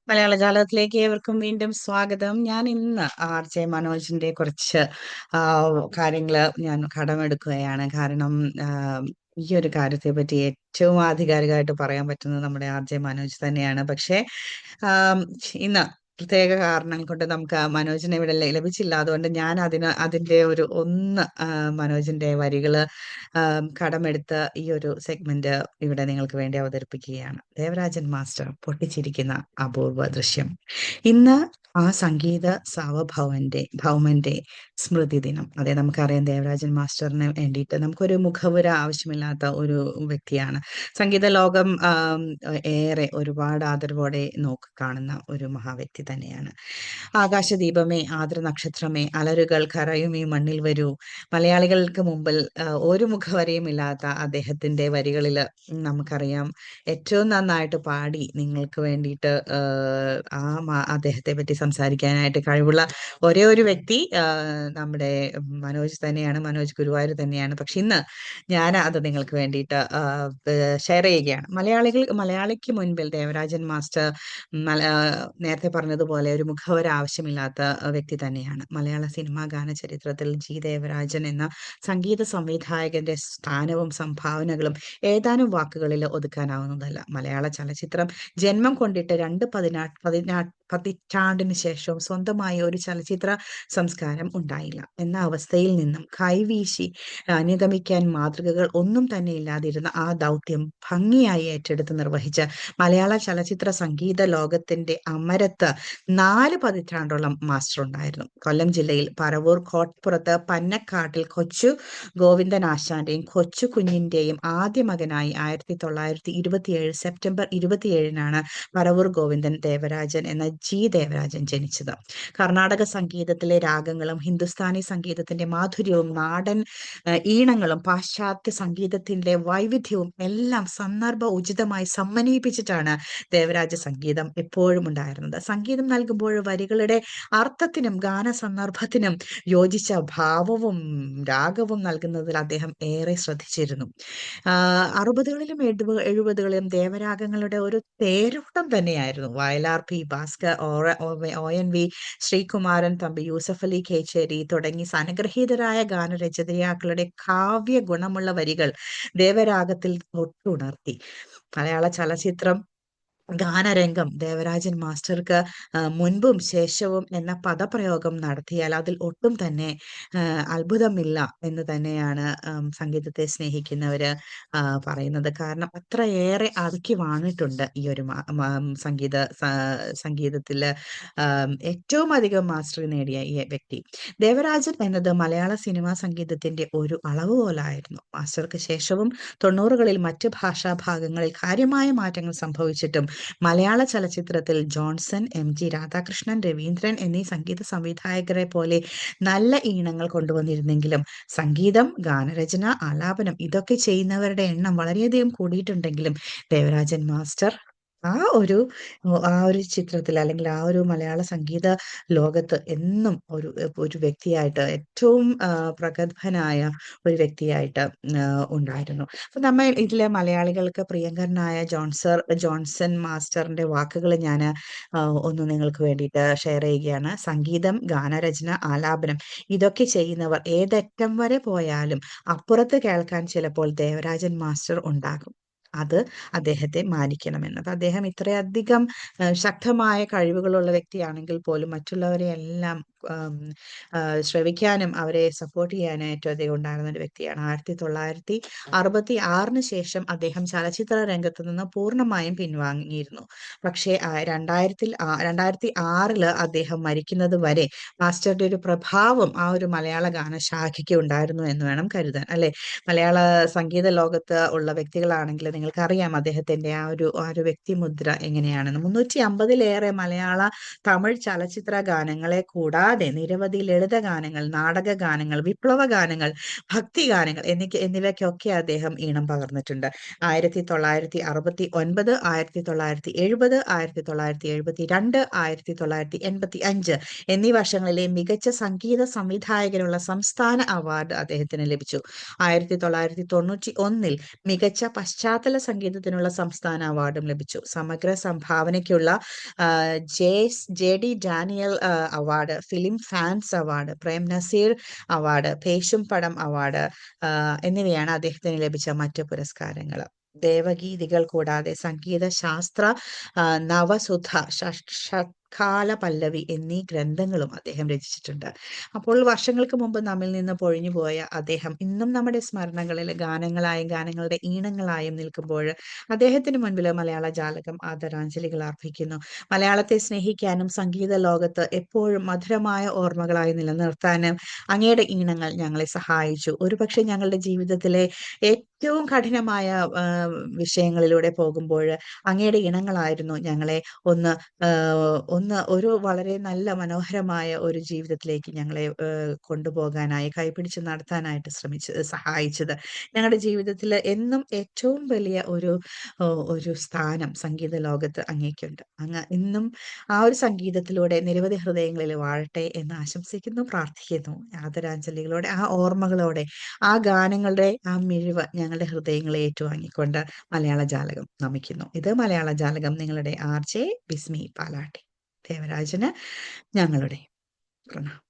മലയാള ജാലകത്തിലേക്ക് ഏവർക്കും വീണ്ടും സ്വാഗതം. ഞാൻ ഇന്ന് ആർ.ജെ. മനോജിന്റെ കുറച്ച് കാര്യങ്ങൾ ഞാൻ കടമെടുക്കുകയാണ്. കാരണം ആ, ഈ ഒരു കാര്യത്തെ പറ്റി ഏറ്റവും ആധികാരികമായിട്ട് പറയാൻ പറ്റുന്നത് നമ്മുടെ ആർ.ജെ. മനോജ് തന്നെയാണ്. പക്ഷേ ആം, ഇന്ന് പ്രത്യേക കാരണം കൊണ്ട് നമുക്ക് ആ മനോജിനെ ഇവിടെ ലഭിച്ചില്ല. അതുകൊണ്ട് ഞാൻ അതിന്റെ മനോജിന്റെ വരികള് കടമെടുത്ത് ഈ ഒരു സെഗ്മെന്റ് ഇവിടെ നിങ്ങൾക്ക് വേണ്ടി അവതരിപ്പിക്കുകയാണ്. ദേവരാജൻ മാസ്റ്റർ പൊട്ടിച്ചിരിക്കുന്ന അപൂർവ ദൃശ്യം. ഇന്ന് ആ സംഗീത ഭൗമന്റെ സ്മൃതി ദിനം. അതെ, നമുക്കറിയാം ദേവരാജൻ മാസ്റ്ററിന് വേണ്ടിയിട്ട് നമുക്കൊരു മുഖവുര ആവശ്യമില്ലാത്ത ഒരു വ്യക്തിയാണ്. സംഗീത ലോകം ഏറെ ഒരുപാട് ആദരവോടെ കാണുന്ന ഒരു മഹാവ്യക്തി തന്നെയാണ്. ആകാശദീപമേ, ആർദ്ര നക്ഷത്രമേ, അലറുകൾ കരയും ഈ മണ്ണിൽ വരൂ. മലയാളികൾക്ക് മുമ്പിൽ ഒരു മുഖവരയും ഇല്ലാത്ത അദ്ദേഹത്തിന്റെ വരികളിൽ നമുക്കറിയാം ഏറ്റവും നന്നായിട്ട് പാടി നിങ്ങൾക്ക് വേണ്ടിയിട്ട് അദ്ദേഹത്തെ പറ്റി സംസാരിക്കാനായിട്ട് കഴിവുള്ള ഒരേ ഒരു വ്യക്തി നമ്മുടെ മനോജ് തന്നെയാണ്, മനോജ് ഗുരുവായൂർ തന്നെയാണ്. പക്ഷെ ഇന്ന് ഞാൻ അത് നിങ്ങൾക്ക് വേണ്ടിയിട്ട് ഷെയർ ചെയ്യുകയാണ്. മലയാളിക്ക് മുൻപിൽ ദേവരാജൻ മാസ്റ്റർ നേരത്തെ പറഞ്ഞതുപോലെ ഒരു മുഖവര ആവശ്യമില്ലാത്ത വ്യക്തി തന്നെയാണ്. മലയാള സിനിമാ ഗാന ചരിത്രത്തിൽ ജി ദേവരാജൻ എന്ന സംഗീത സംവിധായകന്റെ സ്ഥാനവും സംഭാവനകളും ഏതാനും വാക്കുകളിൽ ഒതുക്കാനാവുന്നതല്ല. മലയാള ചലച്ചിത്രം ജന്മം കൊണ്ടിട്ട് പതിറ്റാണ്ടിന് ശേഷം സ്വന്തമായ ഒരു ചലച്ചിത്ര സംസ്കാരം ഉണ്ടായില്ല എന്ന അവസ്ഥയിൽ നിന്നും കൈവീശി അനുഗമിക്കാൻ മാതൃകകൾ ഒന്നും തന്നെ ഇല്ലാതിരുന്ന ആ ദൗത്യം ഭംഗിയായി ഏറ്റെടുത്ത് നിർവഹിച്ച മലയാള ചലച്ചിത്ര സംഗീത ലോകത്തിന്റെ അമരത്ത് 4 പതിറ്റാണ്ടോളം മാസ്റ്റർ ഉണ്ടായിരുന്നു. കൊല്ലം ജില്ലയിൽ പറവൂർ കോട്ടപ്പുറത്ത് പന്നക്കാട്ടിൽ കൊച്ചു ഗോവിന്ദൻ ആശാന്റെയും കൊച്ചു കുഞ്ഞിന്റെയും ആദ്യ മകനായി 1927 സെപ്റ്റംബർ 27-നാണ് പറവൂർ ഗോവിന്ദൻ ദേവരാജൻ എന്ന ജി ദേവരാജൻ ജനിച്ചത്. കർണാടക സംഗീതത്തിലെ രാഗങ്ങളും ഹിന്ദുസ്ഥാനി സംഗീതത്തിന്റെ മാധുര്യവും നാടൻ ഈണങ്ങളും പാശ്ചാത്യ സംഗീതത്തിന്റെ വൈവിധ്യവും എല്ലാം സന്ദർഭ ഉചിതമായി സമന്വയിപ്പിച്ചിട്ടാണ് ദേവരാജ സംഗീതം എപ്പോഴും ഉണ്ടായിരുന്നത്. സംഗീതം നൽകുമ്പോൾ വരികളുടെ അർത്ഥത്തിനും ഗാന സന്ദർഭത്തിനും യോജിച്ച ഭാവവും രാഗവും നൽകുന്നതിൽ അദ്ദേഹം ഏറെ ശ്രദ്ധിച്ചിരുന്നു. 60കളിലും 70കളിലും ദേവരാഗങ്ങളുടെ ഒരു തേരോട്ടം തന്നെയായിരുന്നു. വയലാർ പി ഭാസ്കർ, ONV, ശ്രീകുമാരൻ തമ്പി, യൂസഫ് അലി കേച്ചേരി തുടങ്ങി അനുഗ്രഹീതരായ ഗാനരചയിതാക്കളുടെ കാവ്യ ഗുണമുള്ള വരികൾ ദേവരാഗത്തിൽ തൊട്ടുണർത്തി. മലയാള ചലച്ചിത്രം ഗാനരംഗം ദേവരാജൻ മാസ്റ്റർക്ക് മുൻപും ശേഷവും എന്ന പദപ്രയോഗം നടത്തിയാൽ അതിൽ ഒട്ടും തന്നെ അത്ഭുതമില്ല എന്ന് തന്നെയാണ് സംഗീതത്തെ സ്നേഹിക്കുന്നവര് പറയുന്നത്. കാരണം അത്രയേറെ അതുക്കി വാണിട്ടുണ്ട് ഈ ഒരു സംഗീതത്തില് ഏറ്റവും അധികം മാസ്റ്ററി നേടിയ ഈ വ്യക്തി. ദേവരാജൻ എന്നത് മലയാള സിനിമാ സംഗീതത്തിന്റെ ഒരു അളവ് പോലായിരുന്നു. മാസ്റ്റർക്ക് ശേഷവും 90കളിൽ മറ്റ് ഭാഷാ ഭാഗങ്ങളിൽ കാര്യമായ മാറ്റങ്ങൾ സംഭവിച്ചിട്ടും മലയാള ചലച്ചിത്രത്തിൽ ജോൺസൺ, MG രാധാകൃഷ്ണൻ, രവീന്ദ്രൻ എന്നീ സംഗീത സംവിധായകരെ പോലെ നല്ല ഈണങ്ങൾ കൊണ്ടുവന്നിരുന്നെങ്കിലും സംഗീതം, ഗാനരചന, ആലാപനം ഇതൊക്കെ ചെയ്യുന്നവരുടെ എണ്ണം വളരെയധികം കൂടിയിട്ടുണ്ടെങ്കിലും ദേവരാജൻ മാസ്റ്റർ ആ ഒരു ചിത്രത്തിൽ അല്ലെങ്കിൽ ആ ഒരു മലയാള സംഗീത ലോകത്ത് എന്നും ഒരു വ്യക്തിയായിട്ട് ഏറ്റവും പ്രഗത്ഭനായ ഒരു വ്യക്തിയായിട്ട് ഉണ്ടായിരുന്നു. അപ്പൊ നമ്മൾ ഇതിലെ മലയാളികൾക്ക് പ്രിയങ്കരനായ ജോൺസൺ മാസ്റ്ററിന്റെ വാക്കുകൾ ഞാൻ ഒന്ന് നിങ്ങൾക്ക് വേണ്ടിയിട്ട് ഷെയർ ചെയ്യുകയാണ്. സംഗീതം, ഗാനരചന, ആലാപനം ഇതൊക്കെ ചെയ്യുന്നവർ ഏതറ്റം വരെ പോയാലും അപ്പുറത്ത് കേൾക്കാൻ ചിലപ്പോൾ ദേവരാജൻ മാസ്റ്റർ ഉണ്ടാകും. അത് അദ്ദേഹത്തെ മാനിക്കണമെന്ന്. അപ്പൊ അദ്ദേഹം ഇത്രയധികം ശക്തമായ കഴിവുകളുള്ള വ്യക്തിയാണെങ്കിൽ പോലും മറ്റുള്ളവരെ എല്ലാം ശ്രവിക്കാനും അവരെ സപ്പോർട്ട് ചെയ്യാനും ഏറ്റവും അധികം ഉണ്ടാകുന്ന ഒരു വ്യക്തിയാണ്. 1966 ശേഷം അദ്ദേഹം ചലച്ചിത്ര രംഗത്ത് നിന്ന് പൂർണ്ണമായും പിൻവാങ്ങിയിരുന്നു. പക്ഷേ 2006 അദ്ദേഹം മരിക്കുന്നത് വരെ മാസ്റ്ററുടെ ഒരു പ്രഭാവം ആ ഒരു മലയാള ഗാനശാഖയ്ക്ക് ഉണ്ടായിരുന്നു എന്ന് വേണം കരുതാൻ, അല്ലെ? മലയാള സംഗീത ലോകത്ത് ഉള്ള വ്യക്തികളാണെങ്കിൽ നിങ്ങൾക്കറിയാം അദ്ദേഹത്തിന്റെ ആ ഒരു വ്യക്തിമുദ്ര എങ്ങനെയാണെന്ന്. 350-ലേറെ മലയാള, തമിഴ് ചലച്ചിത്ര ഗാനങ്ങളെ കൂടാതെ കൂടാതെ നിരവധി ലളിതഗാനങ്ങൾ, നാടകഗാനങ്ങൾ, വിപ്ലവഗാനങ്ങൾ, ഭക്തിഗാനങ്ങൾ എന്നിവയ്ക്കൊക്കെ അദ്ദേഹം ഈണം പകർന്നിട്ടുണ്ട്. 1969, 1970, 1972, 1985 എന്നീ വർഷങ്ങളിലെ മികച്ച സംഗീത സംവിധായകനുള്ള സംസ്ഥാന അവാർഡ് അദ്ദേഹത്തിന് ലഭിച്ചു. 1991 മികച്ച പശ്ചാത്തല സംഗീതത്തിനുള്ള സംസ്ഥാന അവാർഡും ലഭിച്ചു. സമഗ്ര സംഭാവനയ്ക്കുള്ള J D Daniel award, film fans award, Prem Nazir award, പേശും പടം അവാർഡ് എന്നിവയാണ് അദ്ദേഹത്തിന് ലഭിച്ച മറ്റ് പുരസ്കാരങ്ങൾ. ദേവഗീതികൾ കൂടാതെ സംഗീത ശാസ്ത്ര, നവസുധ, ഷഡ്കാല പല്ലവി എന്നീ ഗ്രന്ഥങ്ങളും അദ്ദേഹം രചിച്ചിട്ടുണ്ട്. അപ്പോൾ വർഷങ്ങൾക്ക് മുമ്പ് നമ്മിൽ നിന്ന് പൊഴിഞ്ഞുപോയ അദ്ദേഹം ഇന്നും നമ്മുടെ സ്മരണകളിൽ ഗാനങ്ങളായും ഗാനങ്ങളുടെ ഈണങ്ങളായും നിൽക്കുമ്പോൾ അദ്ദേഹത്തിന് മുൻപിൽ മലയാള ജാലകം ആദരാഞ്ജലികൾ അർപ്പിക്കുന്നു. മലയാളത്തെ സ്നേഹിക്കാനും സംഗീത ലോകത്ത് എപ്പോഴും മധുരമായ ഓർമ്മകളായി നിലനിർത്താനും അങ്ങയുടെ ഈണങ്ങൾ ഞങ്ങളെ സഹായിച്ചു. ഒരുപക്ഷെ ഞങ്ങളുടെ ജീവിതത്തിലെ ഏറ്റവും കഠിനമായ വിഷയങ്ങളിലൂടെ പോകുമ്പോൾ അങ്ങയുടെ ഇണങ്ങളായിരുന്നു ഞങ്ങളെ ഒന്ന് ഒരു വളരെ നല്ല മനോഹരമായ ഒരു ജീവിതത്തിലേക്ക് ഞങ്ങളെ കൊണ്ടുപോകാനായി, കൈപിടിച്ച് നടത്താനായിട്ട് സഹായിച്ചത്. ഞങ്ങളുടെ ജീവിതത്തിൽ എന്നും ഏറ്റവും വലിയ ഒരു സ്ഥാനം സംഗീത ലോകത്ത് അങ്ങേക്കുണ്ട്. അങ്ങ് ഇന്നും ആ ഒരു സംഗീതത്തിലൂടെ നിരവധി ഹൃദയങ്ങളിൽ വാഴട്ടെ എന്ന് ആശംസിക്കുന്നു, പ്രാർത്ഥിക്കുന്നു. ആദരാഞ്ജലികളോടെ, ആ ഓർമ്മകളോടെ, ആ ഗാനങ്ങളുടെ ആ മിഴിവ് ഞങ്ങളുടെ ഹൃദയങ്ങളെ ഏറ്റുവാങ്ങിക്കൊണ്ട് മലയാള ജാലകം നമിക്കുന്നു. ഇത് മലയാള ജാലകം, നിങ്ങളുടെ RJ ബിസ്മി പാലാട്ടി. ദേവരാജന് ഞങ്ങളുടെ പ്രണാമം.